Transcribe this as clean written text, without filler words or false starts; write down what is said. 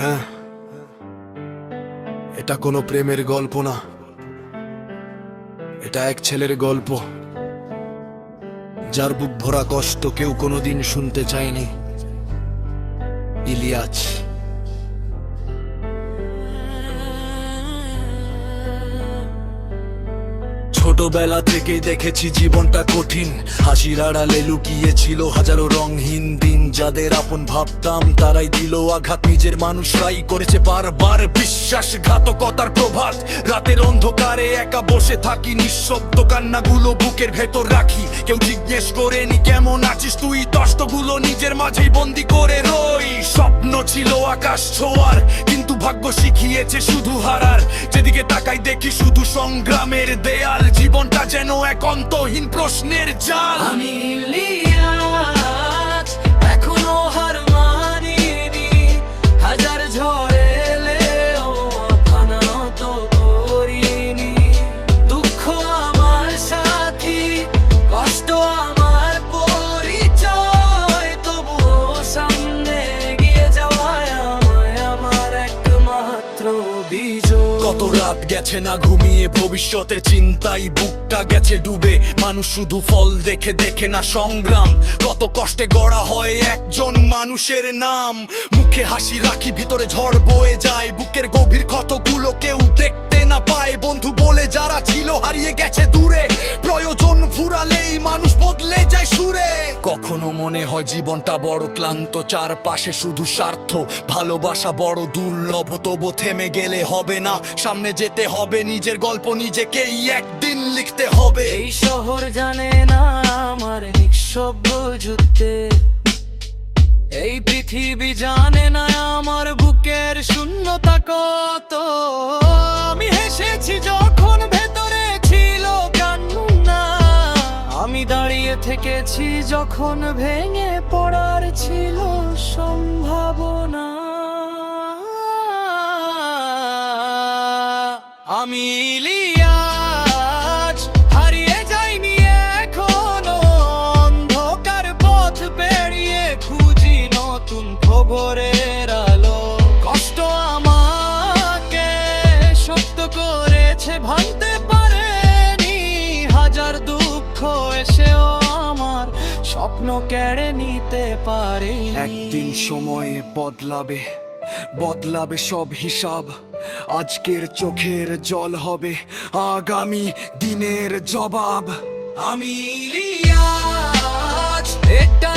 হ্যাঁ, এটা কোনো প্রেমের গল্প না, এটা এক ছেলের গল্প যার বুক ভরা কষ্ট কেউ কোনোদিন শুনতে চায়নি। ইলিয়াস। ছোটবেলা থেকেই দেখেছি জীবনটা কঠিন, হাসির আড়ালে লুকিয়েছিল হাজারো রংহীন দিন। যাদের আপন ভাবতাম তারাই দিল আঘাত, নিজের মানুষরাই করেছে বারবার বিশ্বাসঘাতকতার প্রভাত। রাতের অন্ধকারে একা বসে থাকি, নিঃশব্দ কান্নাগুলো বুকের ভেতর রাখি। কেউ জিজ্ঞেস করেনি কেমন আছিস তুই, কষ্টগুলো নিজের মাঝেই বন্দি করে রই। স্বপ্ন ছিল আকাশ ছোঁয়ার, কিন্তু ভাগ্য শিখিয়েছে শুধু হারার। যেদিকে তাকাই দেখি শুধু সংগ্রামের দেয়াল, জীবনটা যেন এক অন্তহীন প্রশ্নের জাল। আমি ইলিয়াস, এখনো হার মানিনি। হাজার ঝড় এলেও মাথা নত করিনি। দুঃখ আমার সাথী, কষ্ট আমার পরিচয়। তবুও সামনে এগিয়ে যাওয়ায় আমায় আমার একমাত্র বিজয়। কত রাত গেছে না ঘুমিয়ে ভবিষ্যতের চিন্তায় বুকটা গেছে ডুবে। মানুষ শুধু ফল দেখে দেখে না সংগ্রাম, কত কষ্টে গড়া হয় একজন মানুষের নাম। মুখে হাসি রাখি, ভিতরে ঝড় বয়ে যায়। বুকের গভীর ক্ষতগুলো কেউ দেখতে না পায়। বন্ধু বলে যারা ছিল হারিয়ে গেছে দূরে, প্রয়োজন ফুরালেই মানুষ বদলে যায় সুরে। কখনো মনে হয় জীবনটা বড় ক্লান্ত, চারপাশে শুধু স্বার্থ। ভালোবাসা বড় দুর্লভ, তবু থেমে গেলে হবে না। সামনে যেতে হবে, নিজের গল্প নিজেকেই একদিন লিখতে হবে। এই শহর জানে না আমার নিঃশব্দ যুদ্ধে, এই পৃথিবী জানে না আমার বুকের শূন্যতা কত। আমি হেসেছি যখন ভেতরে ছিল কান্না, আমি দাঁড়িয়ে থেকেছি যখন ভেঙে পড়ার ছিল সম্ভাবনা। আমি ইলিয়াস, হারিয়ে যাইনি এখনো। অন্ধকার পথ পেরিয়ে খুঁজি নতুন খবরের আলো। কষ্ট আমাকে শক্ত করেছে, ভাঙতে পারেনি। হাজার দুঃখ এসেও আমার স্বপ্ন কেড়ে নিতে পারে। একদিন সময়ে বদলাবে, বদলাবে সব হিসাব। আজকের চোখের জল হবে আগামী দিনের জবাব। আমি ইলিয়াস, এটা